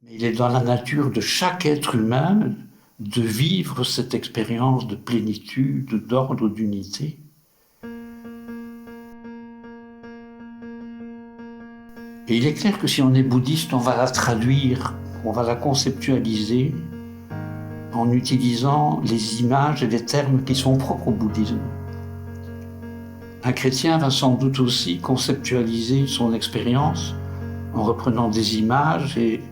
Mais il est dans la nature de chaque être humain de vivre cette expérience de plénitude, d'ordre, d'unité. Et il est clair que si on est bouddhiste, on va la traduire, on va la conceptualiser en utilisant les images et les termes qui sont propres au bouddhisme. Un chrétien va sans doute aussi conceptualiser son expérience en reprenant des images et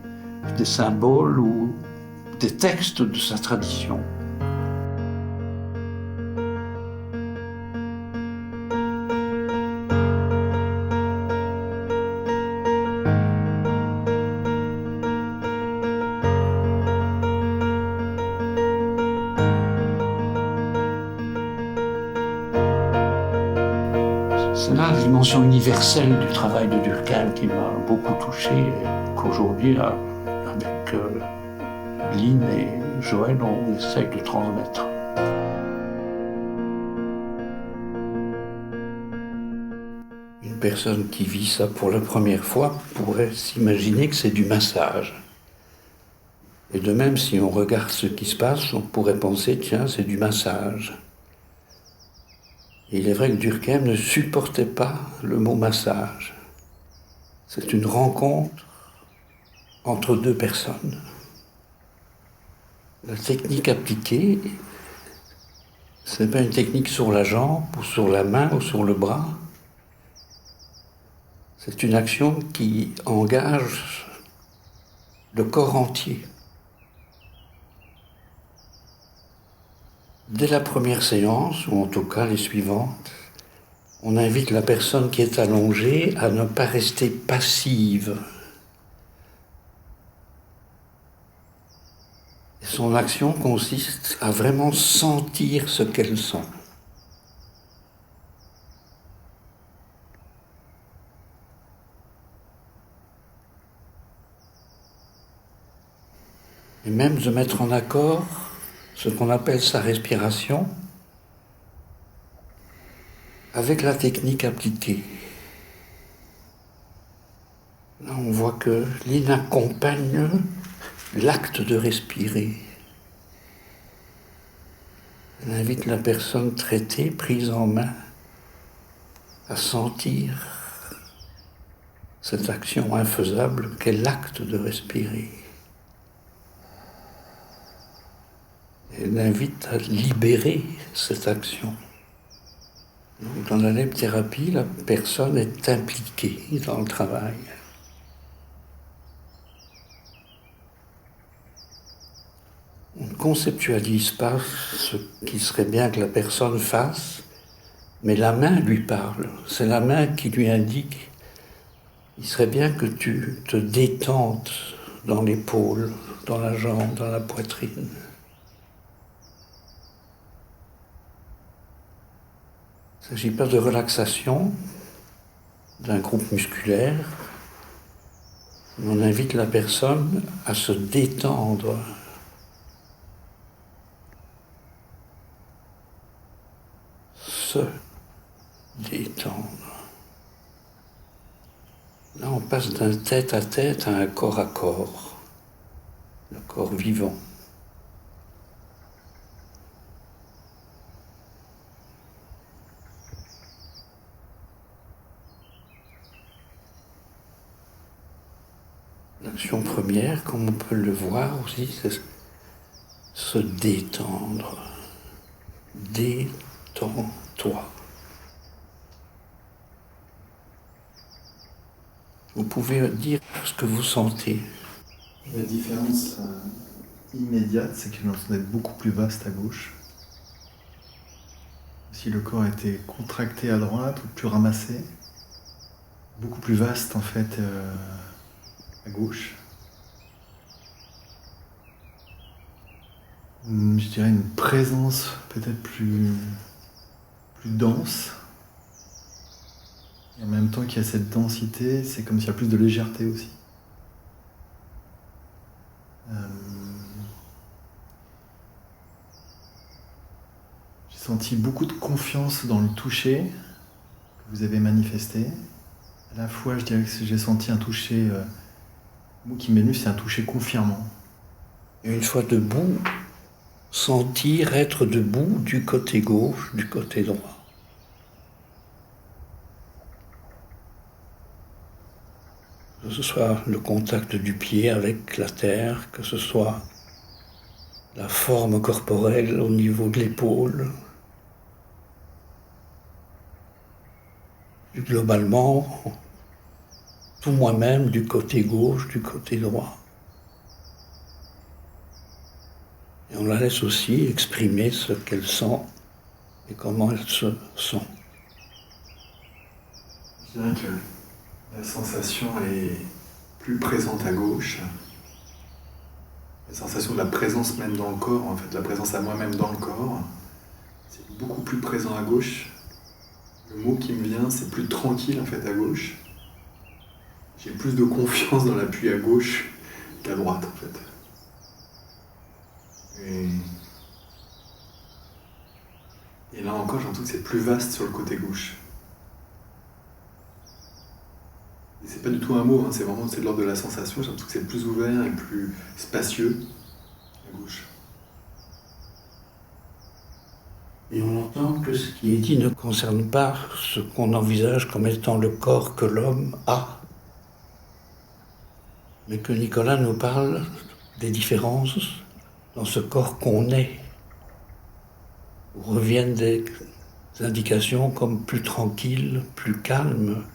des symboles ou des textes de sa tradition. C'est là la dimension universelle du travail de Durkheim qui m'a beaucoup touché et qu'aujourd'hui, avec Lynn et Joël, on essaye de transmettre. Une personne qui vit ça pour la première fois pourrait s'imaginer que c'est du massage. Et de même, si on regarde ce qui se passe, on pourrait penser, tiens, c'est du massage. Et il est vrai que Durkheim ne supportait pas le mot massage. C'est une rencontre entre deux personnes. La technique appliquée, ce n'est pas une technique sur la jambe ou sur la main ou sur le bras. C'est une action qui engage le corps entier. Dès la première séance, ou en tout cas les suivantes, on invite la personne qui est allongée à ne pas rester passive. Et son action consiste à vraiment sentir ce qu'elle sent. Et même de mettre en accord ce qu'on appelle sa respiration avec la technique appliquée. Là, on voit que Lynn accompagne l'acte de respirer. Elle invite la personne traitée, prise en main, à sentir cette action infaisable qu'est l'acte de respirer. Elle invite à libérer cette action. Donc, dans la lève-thérapie, la personne est impliquée dans le travail. On ne conceptualise pas ce qui serait bien que la personne fasse, mais la main lui parle. C'est la main qui lui indique « il serait bien que tu te détendes dans l'épaule, dans la jambe, dans la poitrine ». Il ne s'agit pas de relaxation d'un groupe musculaire. On invite la personne à se détendre. Se détendre. Là, on passe d'un tête-à-tête à un corps à corps, le corps vivant. L'action première, comme on peut le voir aussi, c'est se détendre. Détends-toi. Vous pouvez dire ce que vous sentez. La différence immédiate, c'est que l'on est beaucoup plus vaste à gauche. Si le corps était contracté à droite ou plus ramassé, beaucoup plus vaste en fait à gauche. Je dirais une présence peut-être plus dense. Et en même temps qu'il y a cette densité, c'est comme s'il y a plus de légèreté aussi. J'ai senti beaucoup de confiance dans le toucher que vous avez manifesté. À la fois, je dirais que j'ai senti un toucher Le mot qui m'est venu, c'est un toucher confirmant. Et une fois debout, sentir être debout du côté gauche, du côté droit. Que ce soit le contact du pied avec la terre, que ce soit la forme corporelle au niveau de l'épaule. Et globalement, tout moi-même du côté gauche, du côté droit. Et on la laisse aussi exprimer ce qu'elle sent et comment elle se sent. Je dirais que la sensation est plus présente à gauche. La sensation de la présence même dans le corps, en fait, la présence à moi-même dans le corps, c'est beaucoup plus présent à gauche. Le mot qui me vient, c'est plus tranquille en fait à gauche. J'ai plus de confiance dans l'appui à gauche qu'à droite en fait. Et là encore, j'ai l'impression que c'est plus vaste sur le côté gauche. Et c'est pas du tout un mot, hein, c'est vraiment de l'ordre de la sensation. J'ai l'impression que c'est plus ouvert et plus spacieux à gauche. Et on entend que ce qui est dit ne concerne pas ce qu'on envisage comme étant le corps que l'homme a, mais que Nicolas nous parle des différences dans ce corps qu'on est, où reviennent des indications comme plus tranquille, plus calme.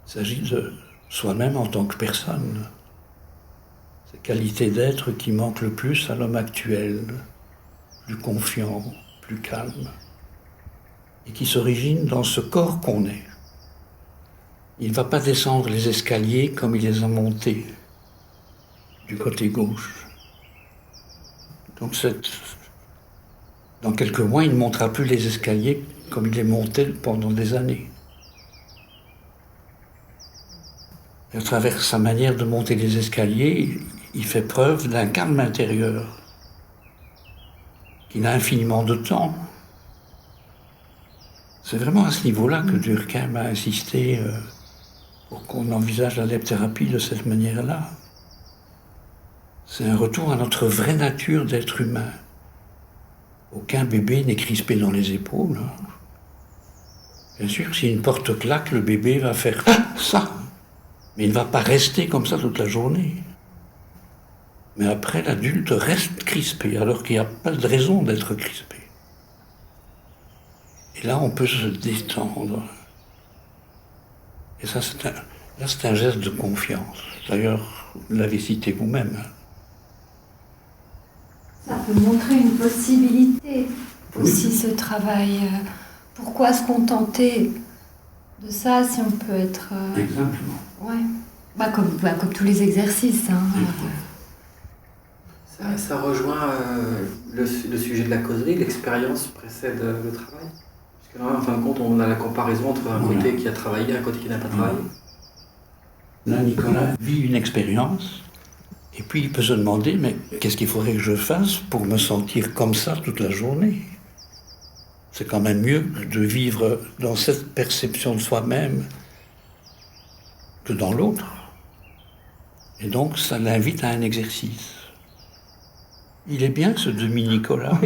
Il s'agit de soi-même en tant que personne, ces qualités d'être qui manquent le plus à l'homme actuel, plus confiant, plus calme, et qui s'origine dans ce corps qu'on est. Il ne va pas descendre les escaliers comme il les a montés, du côté gauche. Donc dans quelques mois, il ne montera plus les escaliers comme il les montait pendant des années. Et à travers sa manière de monter les escaliers, il fait preuve d'un calme intérieur. Il a infiniment de temps. C'est vraiment à ce niveau-là que Durkheim a insisté pour qu'on envisage la lepthérapie de cette manière-là. C'est un retour à notre vraie nature d'être humain. Aucun bébé n'est crispé dans les épaules. Bien sûr, si une porte claque, le bébé va faire ça. Mais il ne va pas rester comme ça toute la journée. Mais après, l'adulte reste crispé, alors qu'il n'y a pas de raison d'être crispé. Et là, on peut se détendre. Et ça, c'est un geste de confiance. D'ailleurs, vous l'avez cité vous-même. Ça peut montrer une possibilité aussi, ce travail. Pourquoi se contenter de ça si on peut être... Exactement. Ouais. Comme tous les exercices. Hein. Ça rejoint le sujet de la causerie, l'expérience précède le travail. Parce que là, en fin de compte, on a la comparaison entre un côté qui a travaillé et un côté qui n'a pas travaillé. Là, Nicolas vit une expérience, et puis il peut se demander, mais qu'est-ce qu'il faudrait que je fasse pour me sentir comme ça toute la journée ? C'est quand même mieux de vivre dans cette perception de soi-même que dans l'autre. Et donc, ça l'invite à un exercice. Il est bien, ce demi-Nicolas.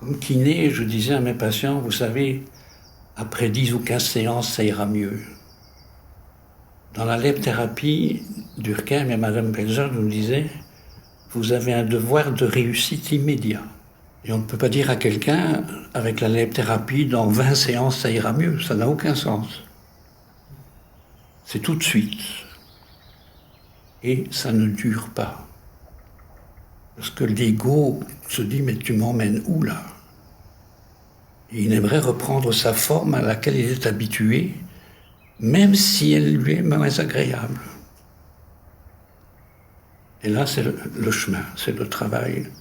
Comme kiné, je disais à mes patients, vous savez, après 10 ou 15 séances, ça ira mieux. Dans la lepthérapie, Durkheim et Madame Pelzer nous disaient, vous avez un devoir de réussite immédiat. Et on ne peut pas dire à quelqu'un, avec la lepthérapie, dans 20 séances, ça ira mieux. Ça n'a aucun sens. C'est tout de suite. Et ça ne dure pas. Parce que l'ego se dit, mais tu m'emmènes où là ? Et il aimerait reprendre sa forme à laquelle il est habitué, même si elle lui est moins agréable. Et là, c'est le chemin, c'est le travail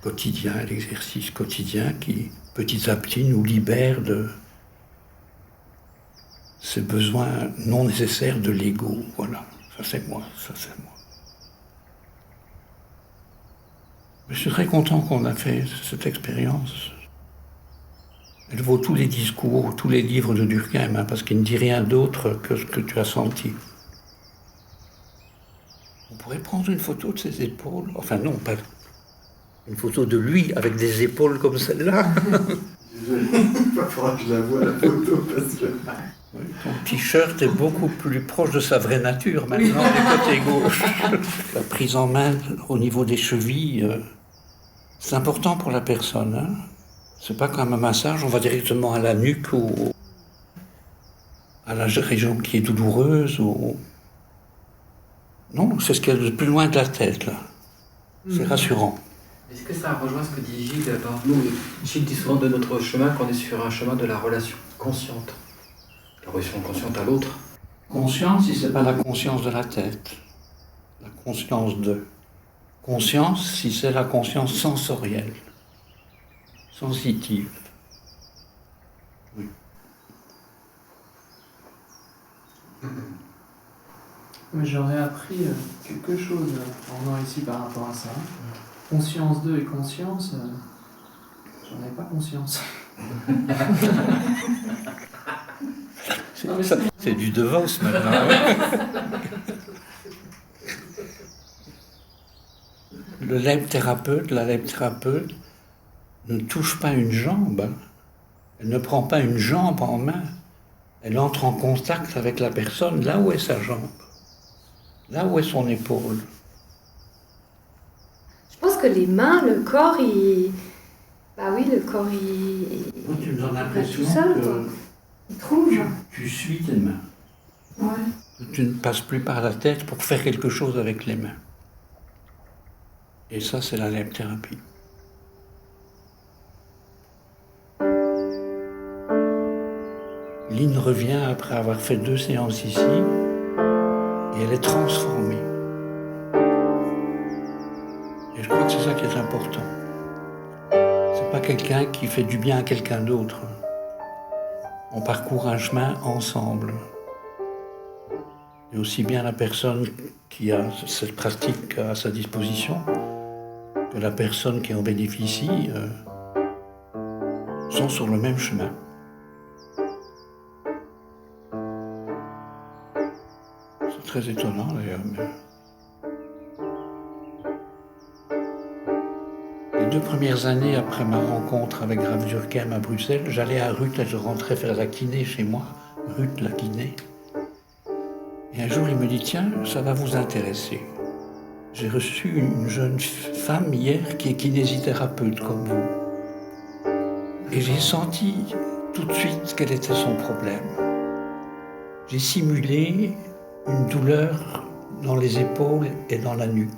quotidien, l'exercice quotidien qui, petit à petit, nous libère de ces besoins non nécessaires de l'ego. Voilà, ça c'est moi, ça c'est moi. Je suis très content qu'on a fait cette expérience. Elle vaut tous les discours, tous les livres de Durkheim, hein, parce qu'il ne dit rien d'autre que ce que tu as senti. On pourrait prendre une photo de ses épaules. Enfin non, pas une photo de lui avec des épaules comme celle-là. Il faudra que je la voie la photo parce que... Oui, ton t-shirt est beaucoup plus proche de sa vraie nature maintenant du côté gauche. La prise en main au niveau des chevilles, c'est important pour la personne. Hein. C'est pas comme un massage, on va directement à la nuque ou à la région qui est douloureuse. Ou... Non, c'est ce qu'il y a de plus loin de la tête, là. C'est rassurant. Est-ce que ça rejoint ce que dit Gilles? Nous, Gilles dit souvent de notre chemin qu'on est sur un chemin de la relation consciente. La relation consciente à l'autre. Conscience, si c'est pas la conscience de la tête. La conscience de. Conscience, si c'est la conscience sensorielle. Sensitive. Oui. Mais j'aurais appris quelque chose en venant ici par rapport à ça. Conscience 2 et conscience, j'en avais pas conscience. C'est du De Vos maintenant. Le lève-thérapeute, la lève-thérapeute ne touche pas une jambe. Hein. Elle ne prend pas une jambe en main. Elle entre en contact avec la personne là où est sa jambe, là où est son épaule. Je pense que les mains, le corps, il... Bah oui, le corps, il... Moi, tu me donnes l'impression tout seul, que quoi. Il trouve. tu suis tes mains. Ouais. Tu ne passes plus par la tête pour faire quelque chose avec les mains. Et ça, c'est la lève-thérapie. Lynn revient après avoir fait 2 séances ici et elle est transformée. Et je crois que c'est ça qui est important. C'est pas quelqu'un qui fait du bien à quelqu'un d'autre. On parcourt un chemin ensemble. Et aussi bien la personne qui a cette pratique à sa disposition que la personne qui en bénéficie sont sur le même chemin. C'est très étonnant d'ailleurs. Mais... Les 2 premières années après ma rencontre avec Rav Durkheim à Bruxelles, j'allais à Ruth et je rentrais faire la kiné chez moi. Ruth, la kiné. Et un jour, il me dit, tiens, ça va vous intéresser. J'ai reçu une jeune femme hier qui est kinésithérapeute comme vous. Et j'ai senti tout de suite quel était son problème. J'ai simulé une douleur dans les épaules et dans la nuque.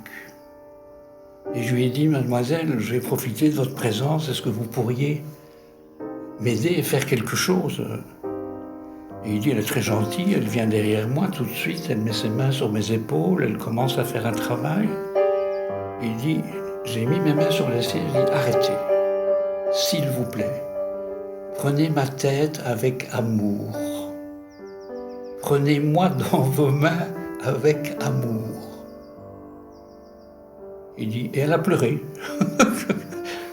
Et je lui ai dit, mademoiselle, je vais profiter de votre présence, est-ce que vous pourriez m'aider et faire quelque chose? Et il dit, elle est très gentille, elle vient derrière moi tout de suite, elle met ses mains sur mes épaules, elle commence à faire un travail. Et il dit, j'ai mis mes mains sur les sièges, il dit, arrêtez, s'il vous plaît, prenez ma tête avec amour. Prenez-moi dans vos mains avec amour. Il dit, et elle a pleuré.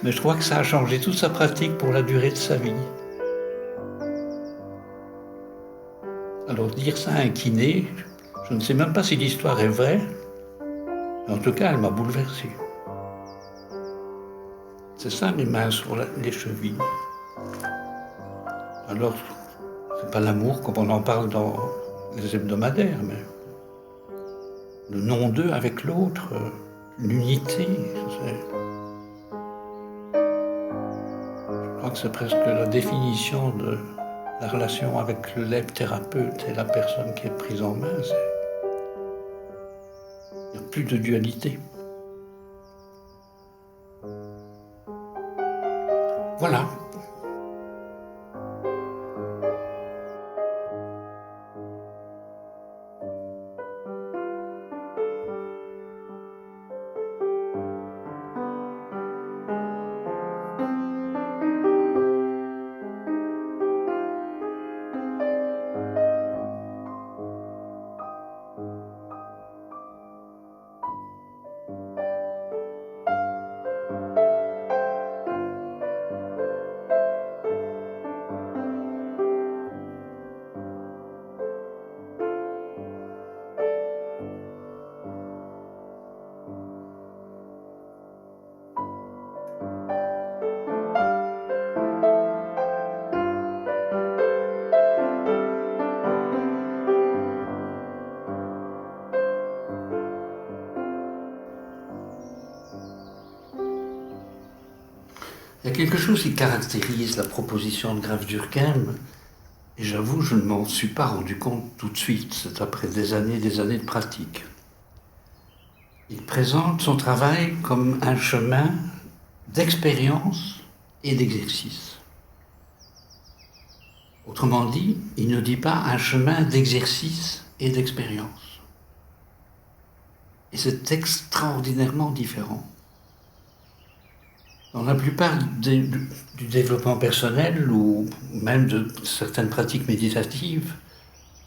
Mais je crois que ça a changé toute sa pratique pour la durée de sa vie. Alors dire ça à un kiné, je ne sais même pas si l'histoire est vraie, mais en tout cas, elle m'a bouleversé. C'est ça, mes mains sur les chevilles. Alors, c'est pas l'amour comme on en parle dans les hebdomadaires, mais le non d'eux avec l'autre, l'unité. Je crois que c'est presque la définition de la relation avec le lève-thérapeute et la personne qui est prise en main. Il n'y a plus de dualité. Voilà. Il y a quelque chose qui caractérise la proposition de Graf Durkheim, et j'avoue, je ne m'en suis pas rendu compte tout de suite, c'est après des années de pratique. Il présente son travail comme un chemin d'expérience et d'exercice. Autrement dit, il ne dit pas un chemin d'exercice et d'expérience. Et c'est extraordinairement différent. Dans la plupart du développement personnel ou même de certaines pratiques méditatives,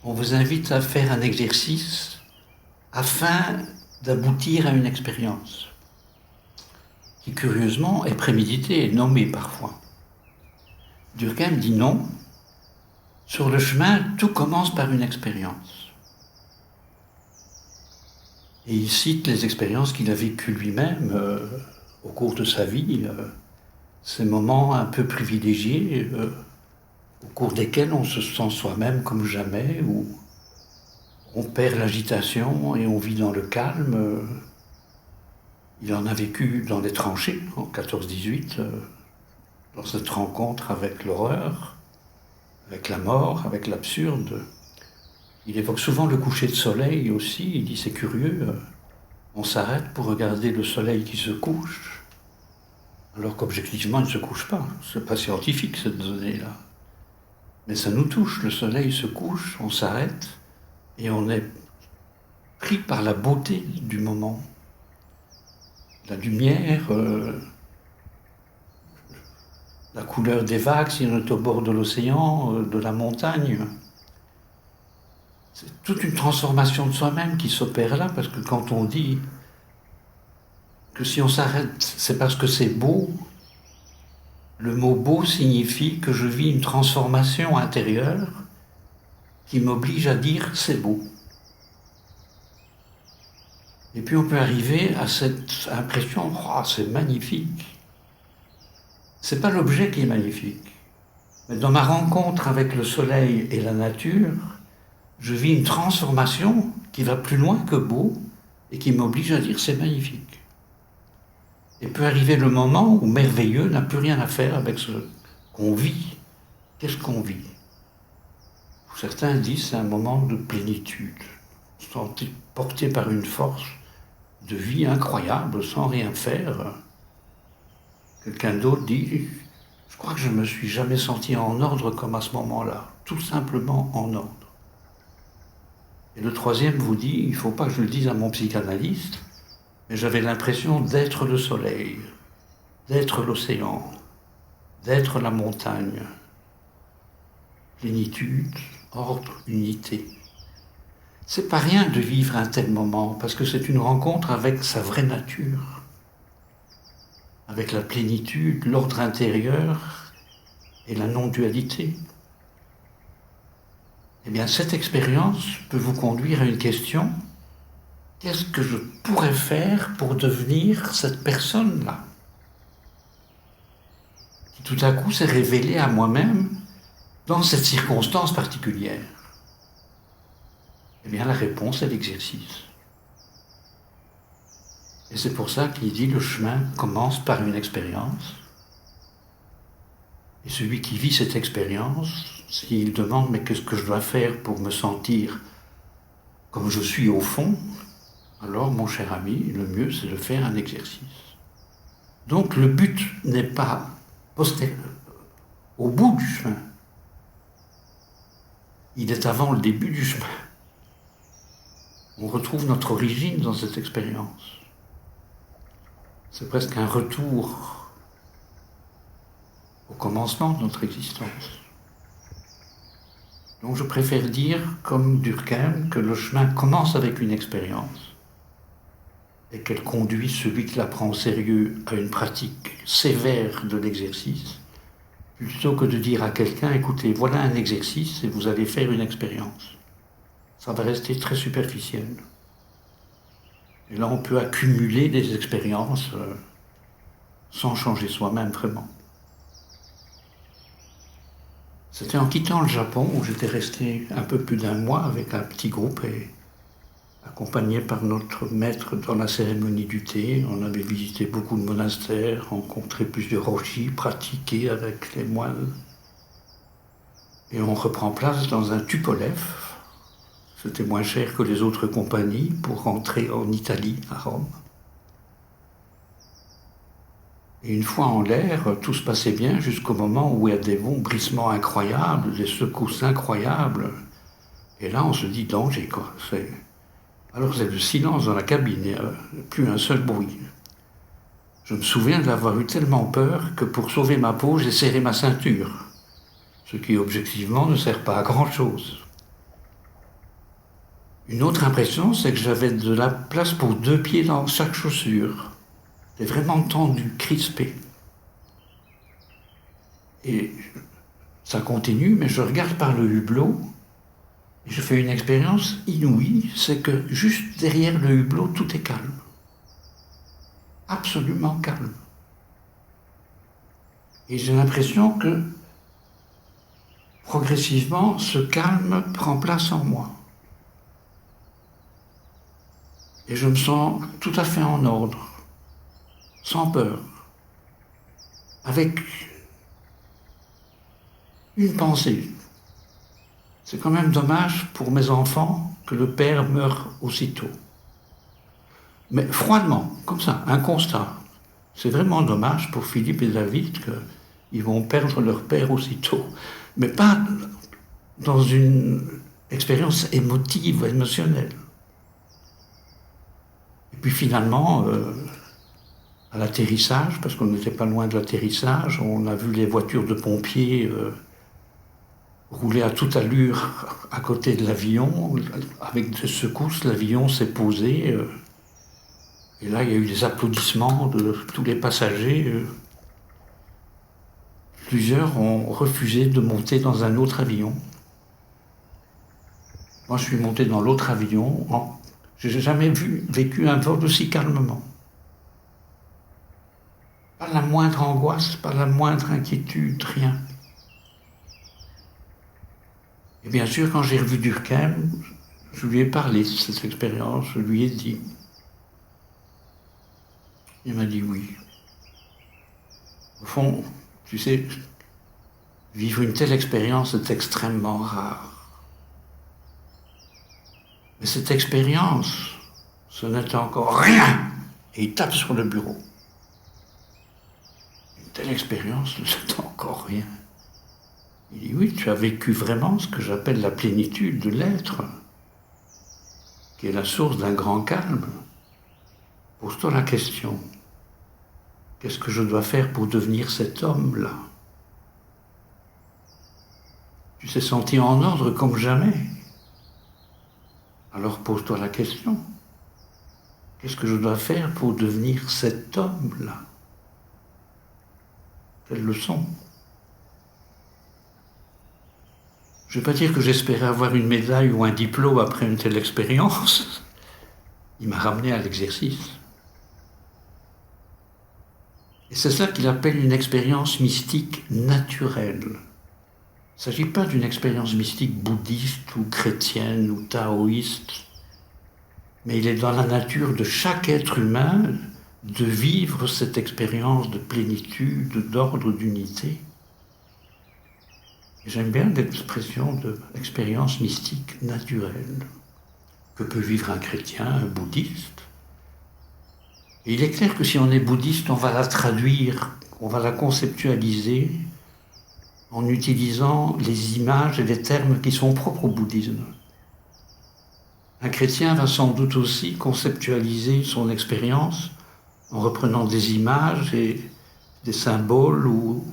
on vous invite à faire un exercice afin d'aboutir à une expérience qui, curieusement, est préméditée et nommée parfois. Durkheim dit non. Sur le chemin, tout commence par une expérience. Et il cite les expériences qu'il a vécues lui-même au cours de sa vie, ces moments un peu privilégiés au cours desquels on se sent soi-même comme jamais, où on perd l'agitation et on vit dans le calme. Il en a vécu dans les tranchées en 14-18, dans cette rencontre avec l'horreur, avec la mort, avec l'absurde. Il évoque souvent le coucher de soleil aussi, il dit c'est curieux, on s'arrête pour regarder le soleil qui se couche, alors qu'objectivement il ne se couche pas, c'est pas scientifique cette donnée-là. Mais ça nous touche, le soleil se couche, on s'arrête, et on est pris par la beauté du moment. La lumière, la couleur des vagues si on est au bord de l'océan, de la montagne. C'est toute une transformation de soi-même qui s'opère là, parce que quand on dit que si on s'arrête, c'est parce que c'est beau, le mot beau signifie que je vis une transformation intérieure qui m'oblige à dire c'est beau. Et puis on peut arriver à cette impression, oh, c'est magnifique. C'est pas l'objet qui est magnifique. Mais dans ma rencontre avec le soleil et la nature, je vis une transformation qui va plus loin que beau et qui m'oblige à dire c'est magnifique. Et peut arriver le moment où merveilleux n'a plus rien à faire avec ce qu'on vit. Qu'est-ce qu'on vit? Certains disent c'est un moment de plénitude, porté par une force de vie incroyable, sans rien faire. Quelqu'un d'autre dit, je crois que je ne me suis jamais senti en ordre comme à ce moment-là, tout simplement en ordre. Et le troisième vous dit, il ne faut pas que je le dise à mon psychanalyste, mais j'avais l'impression d'être le soleil, d'être l'océan, d'être la montagne. Plénitude, ordre, unité. C'est pas rien de vivre un tel moment, parce que c'est une rencontre avec sa vraie nature, avec la plénitude, l'ordre intérieur et la non-dualité. Eh bien, cette expérience peut vous conduire à une question. Qu'est-ce que je pourrais faire pour devenir cette personne-là, qui tout à coup s'est révélée à moi-même dans cette circonstance particulière? Eh bien, la réponse est l'exercice. Et c'est pour ça qu'il dit le chemin commence par une expérience. Et celui qui vit cette expérience, s'il demande mais qu'est-ce que je dois faire pour me sentir comme je suis au fond, alors mon cher ami, le mieux c'est de faire un exercice. Donc le but n'est pas au bout du chemin. Il est avant le début du chemin. On retrouve notre origine dans cette expérience. C'est presque un retour au commencement de notre existence. Donc je préfère dire, comme Durkheim, que le chemin commence avec une expérience et qu'elle conduit celui qui la prend au sérieux à une pratique sévère de l'exercice, plutôt que de dire à quelqu'un, écoutez, voilà un exercice et vous allez faire une expérience. Ça va rester très superficiel. Et là, on peut accumuler des expériences sans changer soi-même vraiment. C'était en quittant le Japon, où j'étais resté un peu plus d'un mois avec un petit groupe, et accompagné par notre maître dans la cérémonie du thé. On avait visité beaucoup de monastères, rencontré plusieurs rochis, pratiqué avec les moines. Et on reprend place dans un Tupolev. C'était moins cher que les autres compagnies pour rentrer en Italie, à Rome. Et une fois en l'air, tout se passait bien jusqu'au moment où il y a des vombrissements incroyables, des secousses incroyables. Et là, on se dit danger, quoi. Alors c'est le silence dans la cabine, il n'y a plus un seul bruit. Je me souviens d'avoir eu tellement peur que pour sauver ma peau, j'ai serré ma ceinture. Ce qui, objectivement, ne sert pas à grand-chose. Une autre impression, c'est que j'avais de la place pour 2 pieds dans chaque chaussure. C'était vraiment tendu, crispé. Et ça continue, mais je regarde par le hublot et je fais une expérience inouïe, c'est que juste derrière le hublot, tout est calme. Absolument calme. Et j'ai l'impression que progressivement, ce calme prend place en moi. Et je me sens tout à fait en ordre, sans peur, avec une pensée. C'est quand même dommage pour mes enfants que le père meure aussitôt. Mais froidement, comme ça, un constat. C'est vraiment dommage pour Philippe et David qu'ils vont perdre leur père aussitôt. Mais pas dans une expérience émotive, émotionnelle. Et puis finalement, à l'atterrissage, parce qu'on n'était pas loin de l'atterrissage, on a vu les voitures de pompiers rouler à toute allure à côté de l'avion. Avec des secousses, l'avion s'est posé. Et là, il y a eu des applaudissements de tous les passagers. Plusieurs ont refusé de monter dans un autre avion. Moi, je suis monté dans l'autre avion. Je n'ai jamais vécu un vol aussi calmement. Pas la moindre angoisse, pas la moindre inquiétude, rien. Et bien sûr, quand j'ai revu Durkheim, je lui ai parlé de cette expérience, je lui ai dit. Il m'a dit oui. Au fond, tu sais, vivre une telle expérience est extrêmement rare. Mais cette expérience, ce n'est encore rien. Et il tape sur le bureau. Une telle expérience ne c'est encore rien. Il dit oui, tu as vécu vraiment ce que j'appelle la plénitude de l'être, qui est la source d'un grand calme. Pose-toi la question. Qu'est-ce que je dois faire pour devenir cet homme-là? Tu t'es senti en ordre comme jamais. Alors pose-toi la question. Qu'est-ce que je dois faire pour devenir cet homme-là? Quelle leçon? Je ne vais pas dire que j'espérais avoir une médaille ou un diplôme après une telle expérience. Il m'a ramené à l'exercice. Et c'est ça qu'il appelle une expérience mystique naturelle. Il ne s'agit pas d'une expérience mystique bouddhiste ou chrétienne ou taoïste, mais il est dans la nature de chaque être humain de vivre cette expérience de plénitude, d'ordre, d'unité. Et j'aime bien l'expression de l'expérience mystique naturelle que peut vivre un chrétien, un bouddhiste. Et il est clair que si on est bouddhiste, on va la traduire, on va la conceptualiser en utilisant les images et les termes qui sont propres au bouddhisme. Un chrétien va sans doute aussi conceptualiser son expérience en reprenant des images et des symboles ou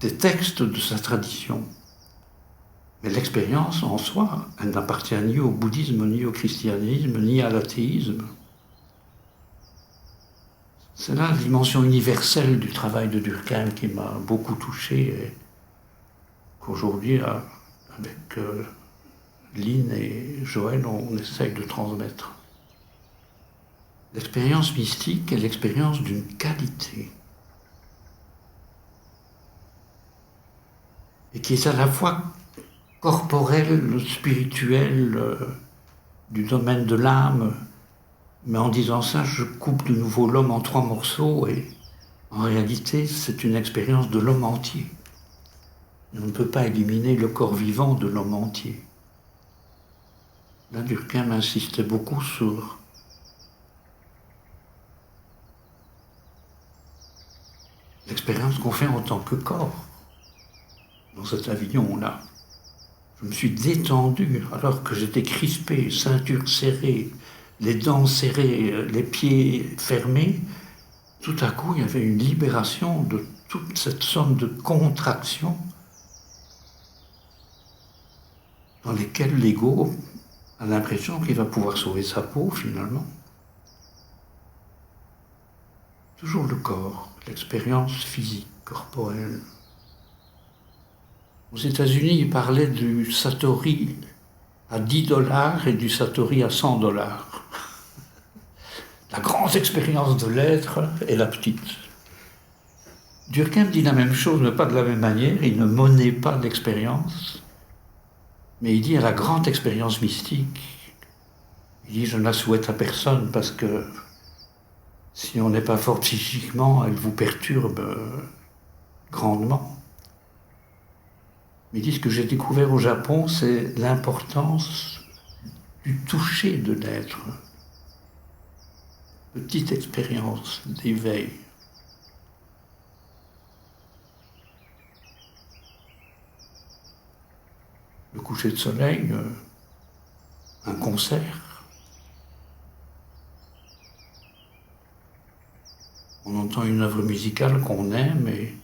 des textes de sa tradition. Mais l'expérience en soi, elle n'appartient ni au bouddhisme, ni au christianisme, ni à l'athéisme. C'est là la dimension universelle du travail de Durkheim qui m'a beaucoup touché et qu'aujourd'hui, avec Lynn et Joël, on essaye de transmettre. L'expérience mystique est l'expérience d'une qualité et qui est à la fois corporelle, spirituelle, du domaine de l'âme, mais en disant ça, je coupe de nouveau l'homme en 3 morceaux et en réalité, c'est une expérience de l'homme entier. Et on ne peut pas éliminer le corps vivant de l'homme entier. Là, Durkheim insistait beaucoup sur l'expérience qu'on fait en tant que corps. Dans cet avion-là, je me suis détendu alors que j'étais crispé, ceinture serrée, les dents serrées, les pieds fermés. Tout à coup, il y avait une libération de toute cette somme de contractions dans lesquelles l'ego a l'impression qu'il va pouvoir sauver sa peau, finalement. Toujours le corps, l'expérience physique, corporelle. Aux États-Unis, ils parlaient du Satori à $10 et du Satori à $100. La grande expérience de l'être et la petite. Durkheim dit la même chose, mais pas de la même manière. Il ne monnaie pas l'expérience, mais il dit à la grande expérience mystique, il dit « je ne la souhaite à personne parce que si on n'est pas fort psychiquement, elle vous perturbe grandement ». Mais il dit ce que j'ai découvert au Japon, c'est l'importance du toucher de l'être. Petite expérience d'éveil. Le coucher de soleil, un concert. On entend une œuvre musicale qu'on aime et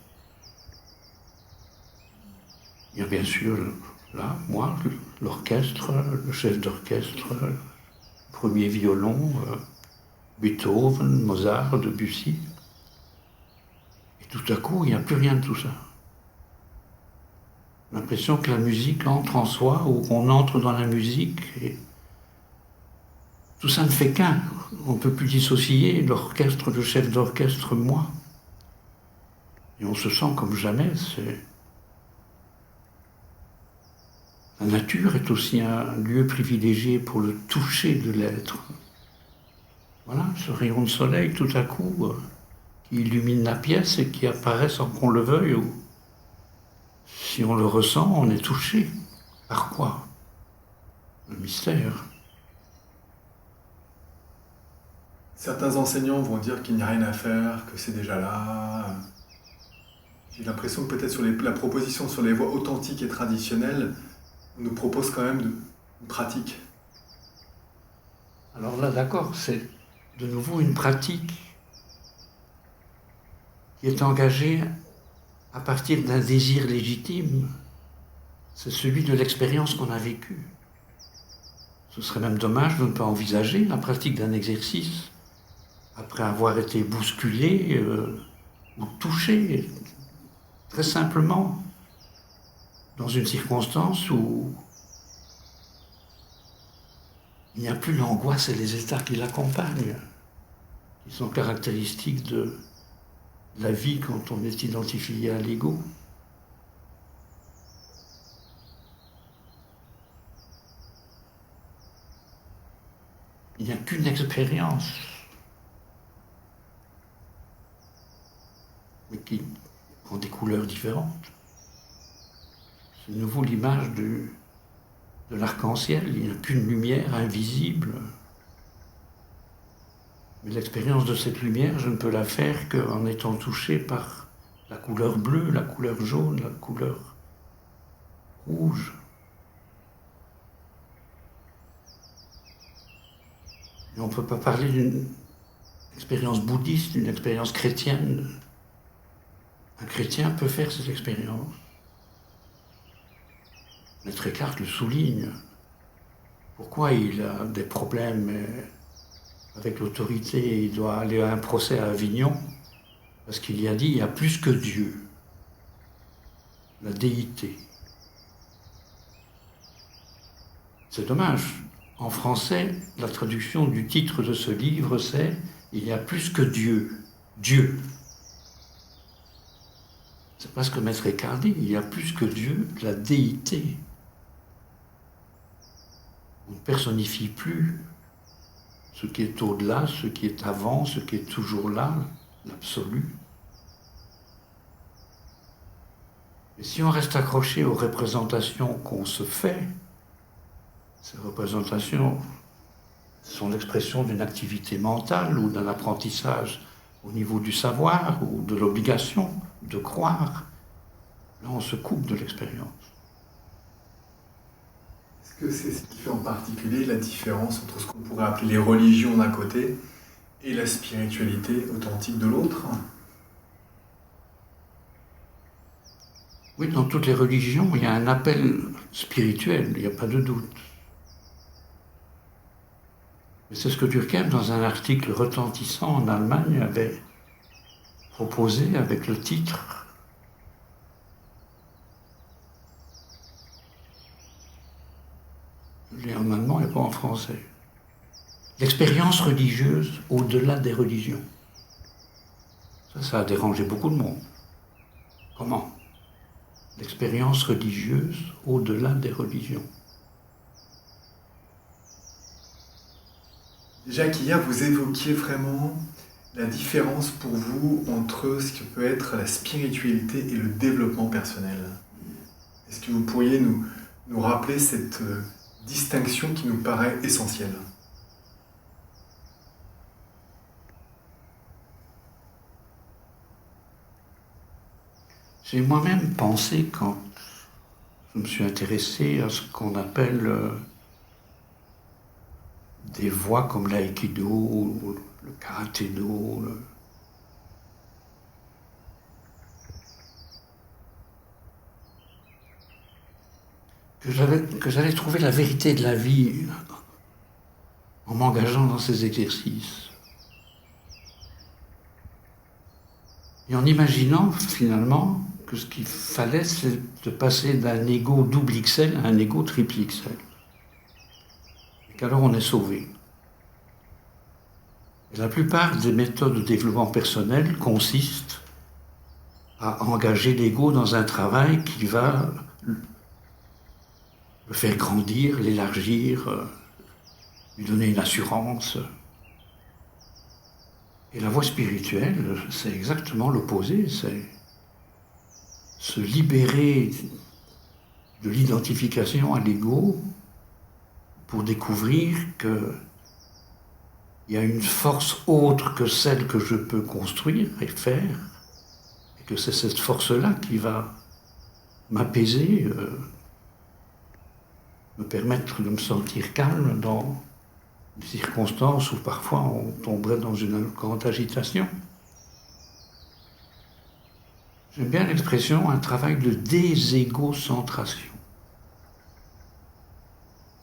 il y a bien sûr, là, moi, l'orchestre, le chef d'orchestre, le premier violon, Beethoven, Mozart, Debussy. Et tout à coup, il n'y a plus rien de tout ça. L'impression que la musique entre en soi ou qu'on entre dans la musique. Et tout ça ne fait qu'un. On ne peut plus dissocier l'orchestre, le chef d'orchestre, moi. Et on se sent comme jamais. La nature est aussi un lieu privilégié pour le toucher de l'être. Voilà, ce rayon de soleil, tout à coup, qui illumine la pièce et qui apparaît sans qu'on le veuille. Ou si on le ressent, on est touché. Par quoi? Le mystère. Certains enseignants vont dire qu'il n'y a rien à faire, que c'est déjà là. J'ai l'impression que peut-être sur la proposition sur les voies authentiques et traditionnelles, on nous propose quand même une pratique. Alors là, d'accord, c'est de nouveau une pratique qui est engagée à partir d'un désir légitime. C'est celui de l'expérience qu'on a vécue. Ce serait même dommage de ne pas envisager la pratique d'un exercice après avoir été bousculé ou touché, très simplement, dans une circonstance où il n'y a plus l'angoisse et les états qui l'accompagnent, qui sont caractéristiques de la vie quand on est identifié à l'ego. Il n'y a qu'une expérience, mais qui prend des couleurs différentes. C'est de nouveau l'image de l'arc-en-ciel, il n'y a qu'une lumière invisible. Mais l'expérience de cette lumière, je ne peux la faire qu'en étant touché par la couleur bleue, la couleur jaune, la couleur rouge. Et on ne peut pas parler d'une expérience bouddhiste, d'une expérience chrétienne. Un chrétien peut faire cette expérience. Maître Eckhart le souligne. Pourquoi il a des problèmes avec l'autorité, il doit aller à un procès à Avignon, parce qu'il y a dit, il y a plus que Dieu, la déité. C'est dommage. En français, la traduction du titre de ce livre, c'est « Il y a plus que Dieu, Dieu ». C'est pas ce que Maître Eckhart dit, il y a plus que Dieu, la déité. On ne personnifie plus ce qui est au-delà, ce qui est avant, ce qui est toujours là, l'absolu. Et si on reste accroché aux représentations qu'on se fait, ces représentations sont l'expression d'une activité mentale ou d'un apprentissage au niveau du savoir ou de l'obligation de croire, là on se coupe de l'expérience. Est-ce que c'est ce qui fait en particulier la différence entre ce qu'on pourrait appeler les religions d'un côté et la spiritualité authentique de l'autre ? Oui, dans toutes les religions, il y a un appel spirituel, il n'y a pas de doute. Mais c'est ce que Durkheim, dans un article retentissant en Allemagne, avait proposé avec le titre « Je l'ai en allemand et pas en français. L'expérience religieuse au-delà des religions. » Ça a dérangé beaucoup de monde. Comment ? L'expérience religieuse au-delà des religions. Jacques Illard, vous évoquiez vraiment la différence pour vous entre ce que peut être la spiritualité et le développement personnel. Est-ce que vous pourriez nous rappeler cette distinction qui nous paraît essentielle ? J'ai moi-même pensé, quand je me suis intéressé à ce qu'on appelle des voies comme l'aïkido, le karaté-do, que j'allais trouver la vérité de la vie en m'engageant dans ces exercices. Et en imaginant finalement que ce qu'il fallait, c'est de passer d'un ego double XL à un ego triple XL. Et qu'alors on est sauvé. Et la plupart des méthodes de développement personnel consistent à engager l'ego dans un travail qui va le faire grandir, l'élargir, lui donner une assurance. Et la voie spirituelle, c'est exactement l'opposé, c'est se libérer de l'identification à l'ego pour découvrir qu'il y a une force autre que celle que je peux construire et faire, et que c'est cette force-là qui va m'apaiser, me permettre de me sentir calme dans des circonstances où parfois on tomberait dans une grande agitation. J'aime bien l'expression, un travail de déségocentration.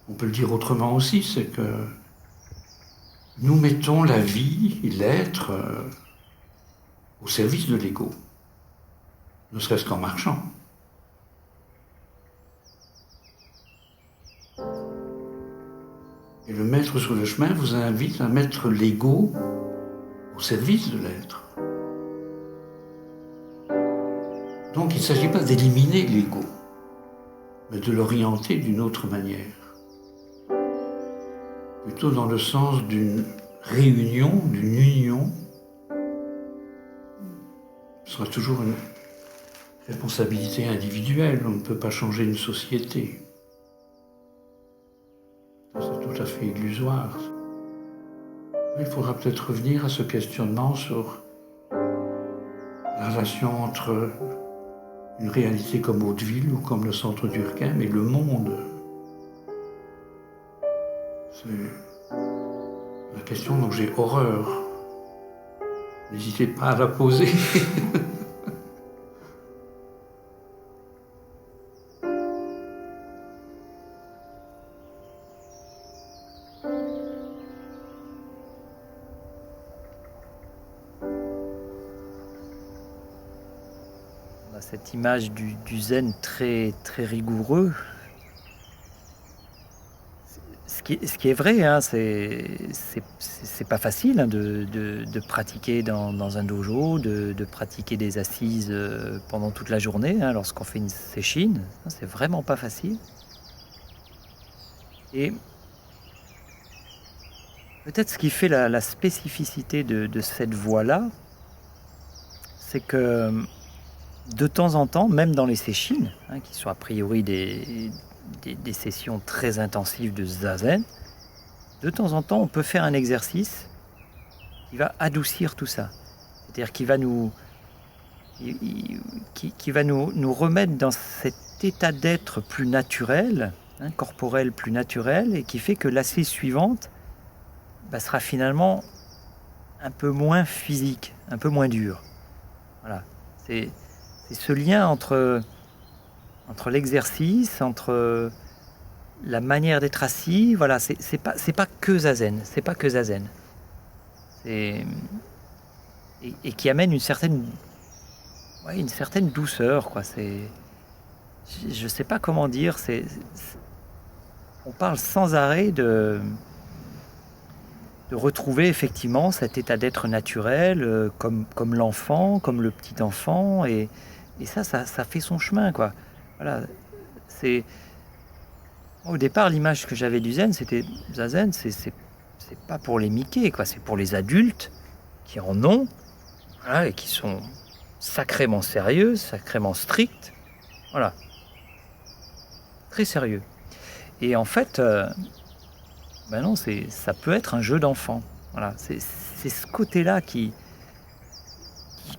On peut le dire autrement aussi, c'est que nous mettons la vie, l'être, au service de l'ego, ne serait-ce qu'en marchant. Et le maître sur le chemin vous invite à mettre l'ego au service de l'être. Donc il ne s'agit pas d'éliminer l'ego, mais de l'orienter d'une autre manière. Plutôt dans le sens d'une réunion, d'une union. Ce sera toujours une responsabilité individuelle, on ne peut pas changer une société. C'est tout à fait illusoire. Il faudra peut-être revenir à ce questionnement sur la relation entre une réalité comme Hauteville ou comme le centre Durkheim et le monde. C'est la question dont j'ai horreur. N'hésitez pas à la poser. On a cette image du zen très, très rigoureux. Ce qui est vrai, hein, c'est pas facile hein, de pratiquer dans un dojo, de pratiquer des assises pendant toute la journée, hein, lorsqu'on fait une séchine. C'est vraiment pas facile. Et peut-être ce qui fait la spécificité de cette voie-là, c'est que de temps en temps, même dans les séchines, qui sont a priori des sessions très intensives de zazen, de temps en temps, on peut faire un exercice qui va adoucir tout ça. C'est-à-dire qui va nous remettre dans cet état d'être plus naturel, corporel plus naturel, et qui fait que l'assise suivante sera finalement un peu moins physique, un peu moins dur. Voilà. C'est ce lien entre l'exercice, entre la manière d'être assis. Voilà, c'est pas que zazen, et qui amène une certaine douceur, quoi. Je sais pas comment dire. On parle sans arrêt de retrouver effectivement cet état d'être naturel, comme l'enfant, comme le petit enfant, et ça fait son chemin, quoi. Voilà, au départ, l'image que j'avais du zen, c'était zazen, c'est pas pour les Mickey, quoi. C'est pour les adultes qui en ont, voilà, et qui sont sacrément sérieux, sacrément stricts, voilà, très sérieux. Et en fait, non, ça peut être un jeu d'enfant. Voilà, c'est ce côté-là qui,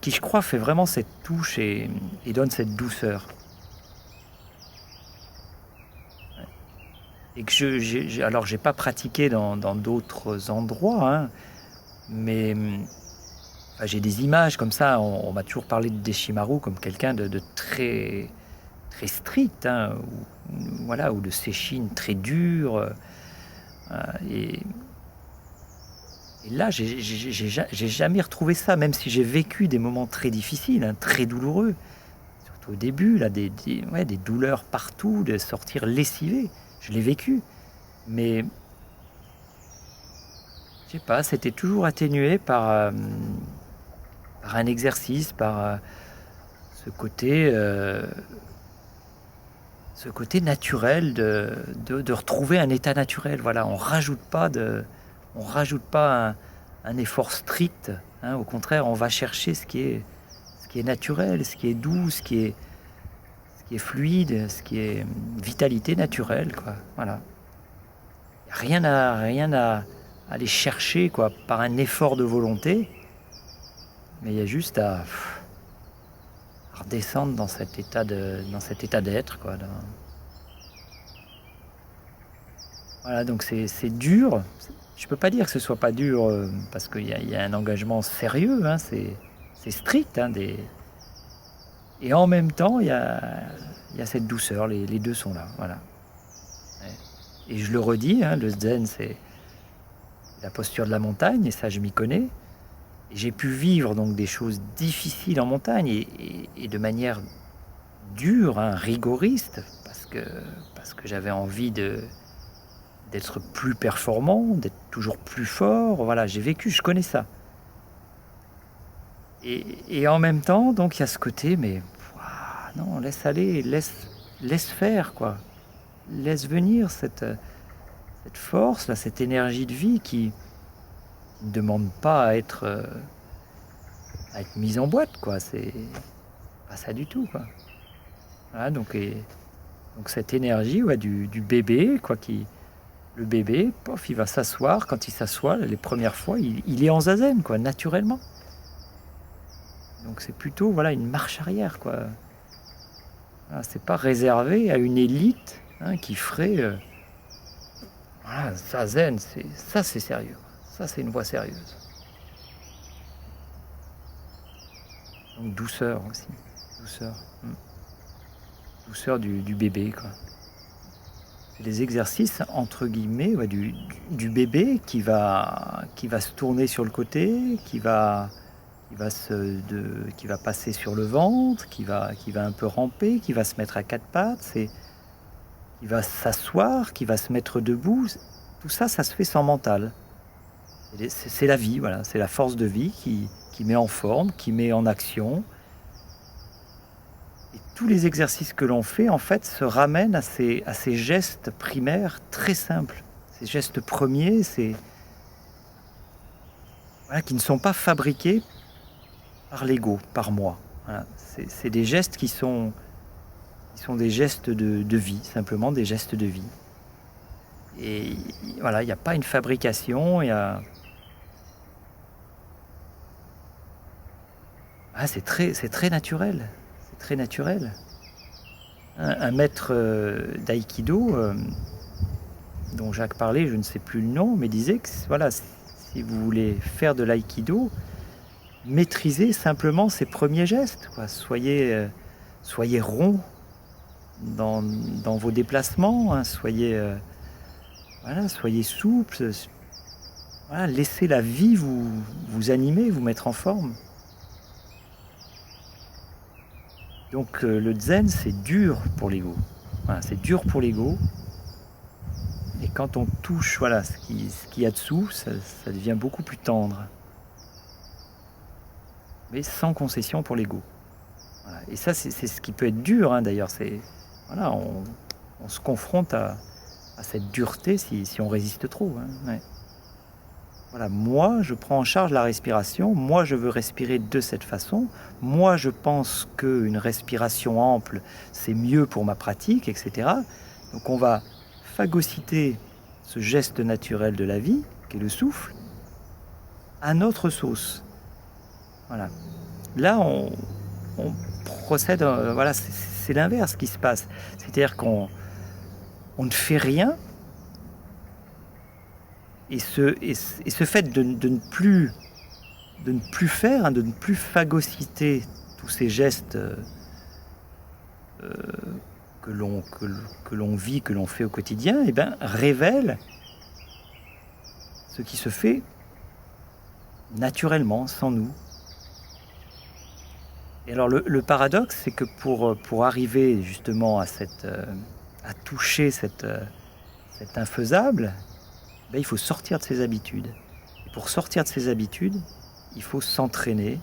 je crois, fait vraiment cette touche et donne cette douceur. Et que j'ai pas pratiqué dans d'autres endroits, mais j'ai des images comme ça. On m'a toujours parlé de Deshimaru comme quelqu'un de très, très strict, ou de séchine très dure. Et là, j'ai jamais retrouvé ça, même si j'ai vécu des moments très difficiles, très douloureux. Surtout au début, là, des douleurs partout, de sortir lessivé. Je l'ai vécu, mais je sais pas, c'était toujours atténué par un exercice, par ce côté naturel de retrouver un état naturel. Voilà, on rajoute pas un effort strict. Au contraire, on va chercher ce qui est naturel, ce qui est doux, ce qui est fluide, ce qui est vitalité naturelle, quoi. Voilà. Rien à aller chercher, quoi, par un effort de volonté, mais il y a juste à redescendre dans cet état d'être, quoi. Voilà, donc c'est dur. Je peux pas dire que ce soit pas dur, parce qu'il y a un engagement sérieux, c'est strict, et en même temps, il y a cette douceur, les deux sont là, voilà. Et je le redis, le zen, c'est la posture de la montagne, et ça, je m'y connais. Et j'ai pu vivre donc des choses difficiles en montagne, et de manière dure, rigoriste, parce que j'avais envie d'être plus performant, d'être toujours plus fort. Voilà, j'ai vécu, je connais ça. Et en même temps, donc il y a ce côté, mais non, laisse aller, laisse faire, quoi. Laisse venir cette force, là, cette énergie de vie qui ne demande pas à être mise en boîte, quoi. C'est pas ça du tout, quoi. Voilà, donc cette énergie, du bébé, quoi, le bébé, pof, il va s'asseoir. Quand il s'assoit, les premières fois, il est en zazen, quoi, naturellement. Donc c'est plutôt, une marche arrière, quoi. Voilà, c'est pas réservé à une élite qui ferait zazen, c'est sérieux. Ça, c'est une voie sérieuse. Donc douceur aussi, douceur du bébé, quoi. C'est des exercices entre guillemets du bébé qui va se tourner sur le côté, qui va passer sur le ventre, qui va un peu ramper, qui va se mettre à quatre pattes, qui va s'asseoir, qui va se mettre debout. Tout ça, ça se fait sans mental. C'est la vie, voilà, c'est la force de vie qui met en forme, qui met en action. Et tous les exercices que l'on fait, en fait, se ramènent à ces gestes primaires très simples. Ces gestes premiers, qui ne sont pas fabriqués par l'ego, par moi. Voilà. C'est des gestes qui sont des gestes de vie, simplement des gestes de vie. Et voilà, il n'y a pas une fabrication, c'est très naturel. C'est très naturel. Un maître d'aïkido, dont Jacques parlait, je ne sais plus le nom, mais disait que voilà, si vous voulez faire de l'aïkido, maîtrisez simplement ces premiers gestes, quoi. Soyez rond dans vos déplacements, hein. Soyez souple. Voilà, laissez la vie vous animer, vous mettre en forme. Donc le zen, c'est dur pour l'ego. Voilà, c'est dur pour l'ego. Et quand on touche ce qu'il y a dessous, ça devient beaucoup plus tendre. Mais sans concession pour l'ego. Voilà. Et ça, c'est ce qui peut être dur, hein, d'ailleurs. On se confronte à cette dureté si on résiste trop. Hein. Ouais. Voilà, moi, je prends en charge la respiration. Moi, je veux respirer de cette façon. Moi, je pense qu'une respiration ample, c'est mieux pour ma pratique, etc. Donc, on va phagocyter ce geste naturel de la vie, qui est le souffle, à notre sauce. Voilà. Là, on procède, c'est l'inverse qui se passe. C'est-à-dire qu'on ne fait rien, et ce fait de ne plus faire, hein, de ne plus phagocyter tous ces gestes que l'on vit, que l'on fait au quotidien, révèle ce qui se fait naturellement, sans nous. Et alors le paradoxe, c'est que pour arriver justement à toucher cet infaisable, il faut sortir de ses habitudes. Et pour sortir de ses habitudes, il faut s'entraîner,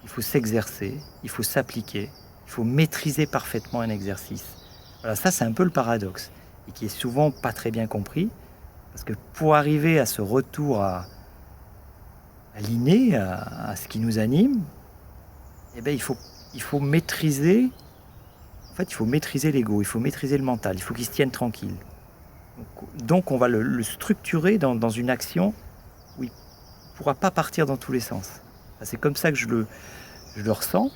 il faut s'exercer, il faut s'appliquer, il faut maîtriser parfaitement un exercice. Voilà, ça c'est un peu le paradoxe, et qui est souvent pas très bien compris, parce que pour arriver à ce retour à l'inné, à ce qui nous anime, il faut maîtriser. En fait, il faut maîtriser l'ego, il faut maîtriser le mental, il faut qu'il se tienne tranquille. Donc on va le structurer dans une action où il ne pourra pas partir dans tous les sens. C'est comme ça que je le ressens.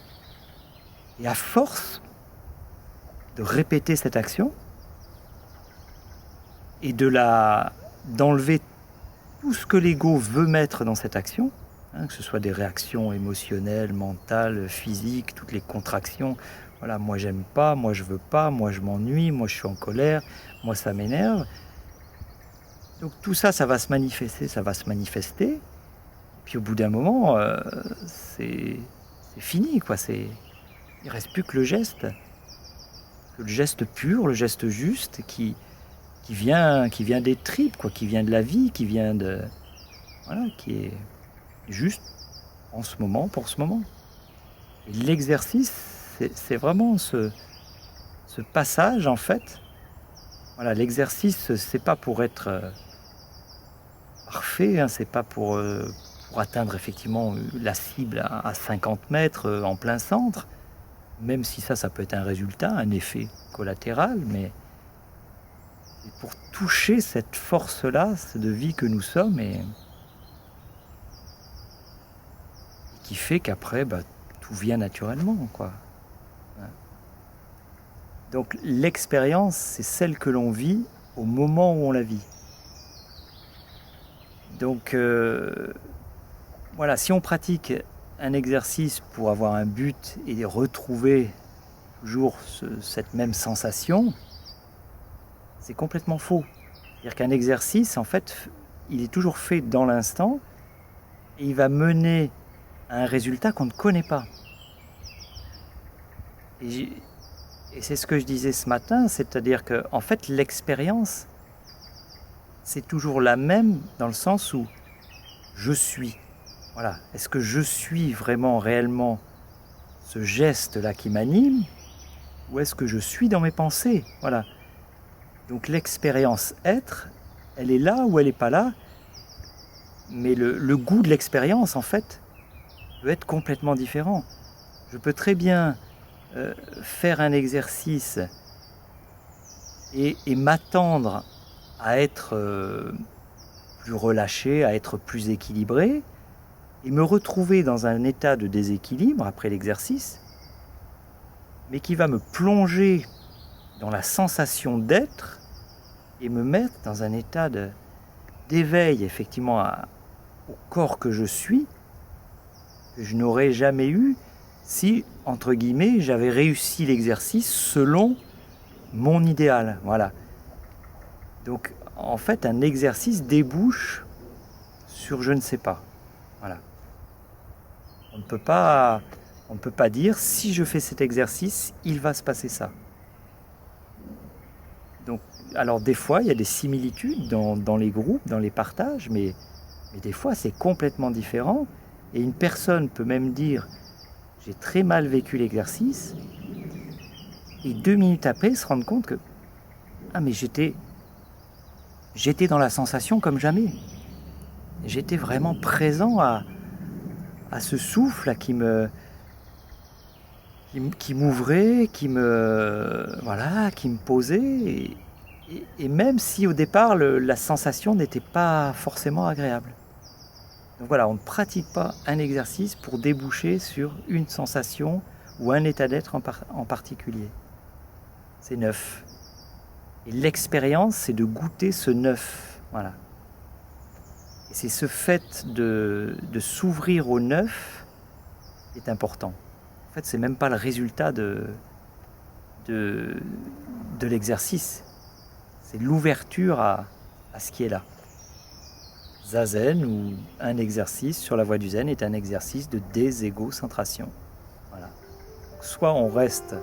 Et à force de répéter cette action et d'enlever tout ce que l'ego veut mettre dans cette action, hein, que ce soit des réactions émotionnelles, mentales, physiques, toutes les contractions. Voilà, moi j'aime pas, moi je veux pas, moi je m'ennuie, moi je suis en colère, moi ça m'énerve. Donc tout ça, ça va se manifester. Puis au bout d'un moment, c'est fini, quoi. Il reste plus que le geste pur, le geste juste, qui vient des tripes, quoi, qui vient de la vie, qui vient qui est juste en ce moment, pour ce moment. Et l'exercice, c'est vraiment ce passage, en fait. Voilà, l'exercice, c'est pas pour être parfait, hein, c'est pas pour atteindre effectivement la cible à 50 mètres en plein centre, même si ça peut être un résultat, un effet collatéral, mais pour toucher cette force-là, de vie que nous sommes, et qui fait qu'après, tout vient naturellement, quoi. Donc l'expérience, c'est celle que l'on vit au moment où on la vit. Donc si on pratique un exercice pour avoir un but et retrouver toujours cette même sensation, c'est complètement faux. C'est-à-dire qu'un exercice, en fait, il est toujours fait dans l'instant et il va mener à un résultat qu'on ne connaît pas. Et c'est ce que je disais ce matin, c'est-à-dire que en fait, l'expérience, c'est toujours la même dans le sens où je suis. Voilà. Est-ce que je suis vraiment, réellement ce geste-là qui m'anime, ou est-ce que je suis dans mes pensées? Voilà. Donc l'expérience être, elle est là ou elle n'est pas là, mais le goût de l'expérience, en fait, peut être complètement différent. Je peux très bien faire un exercice et m'attendre à être plus relâché, à être plus équilibré, et me retrouver dans un état de déséquilibre après l'exercice, mais qui va me plonger dans la sensation d'être et me mettre dans un état d'éveil effectivement au corps que je suis, que je n'aurais jamais eu si, entre guillemets, j'avais réussi l'exercice selon mon idéal. Voilà. Donc, en fait, un exercice débouche sur je ne sais pas. Voilà. On ne peut pas dire si je fais cet exercice, il va se passer ça. Donc, alors des fois, il y a des similitudes dans les groupes, dans les partages, mais des fois, c'est complètement différent. Et une personne peut même dire « j'ai très mal vécu l'exercice » et 2 minutes après, se rendre compte que « ah, mais j'étais dans la sensation comme jamais. J'étais vraiment présent à ce souffle là, qui m'ouvrait, qui me posait. Et même si au départ, la sensation n'était pas forcément agréable. Donc voilà, on ne pratique pas un exercice pour déboucher sur une sensation ou un état d'être en particulier. C'est neuf. Et l'expérience, c'est de goûter ce neuf. Voilà. Et c'est ce fait de s'ouvrir au neuf qui est important. En fait, c'est même pas le résultat de l'exercice. C'est l'ouverture à ce qui est là. Zazen, ou un exercice sur la voie du zen, est un exercice de déségocentration. Voilà. Soit on reste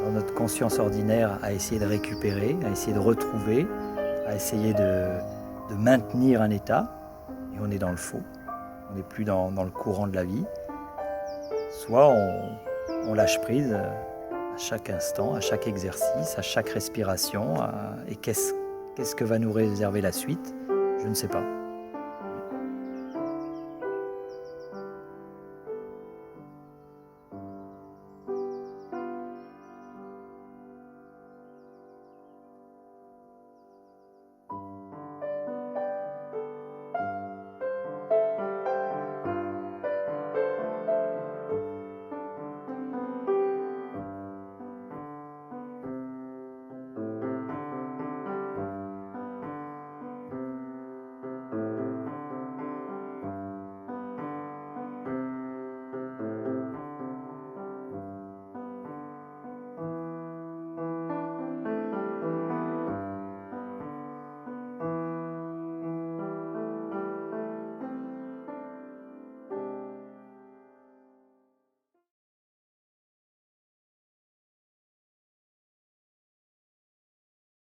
dans notre conscience ordinaire à essayer de récupérer, à essayer de retrouver, à essayer de maintenir un état, et on est dans le faux, on n'est plus dans le courant de la vie. Soit on lâche prise à chaque instant, à chaque exercice, à chaque respiration, et qu'est-ce que va nous réserver la suite ? Je ne sais pas.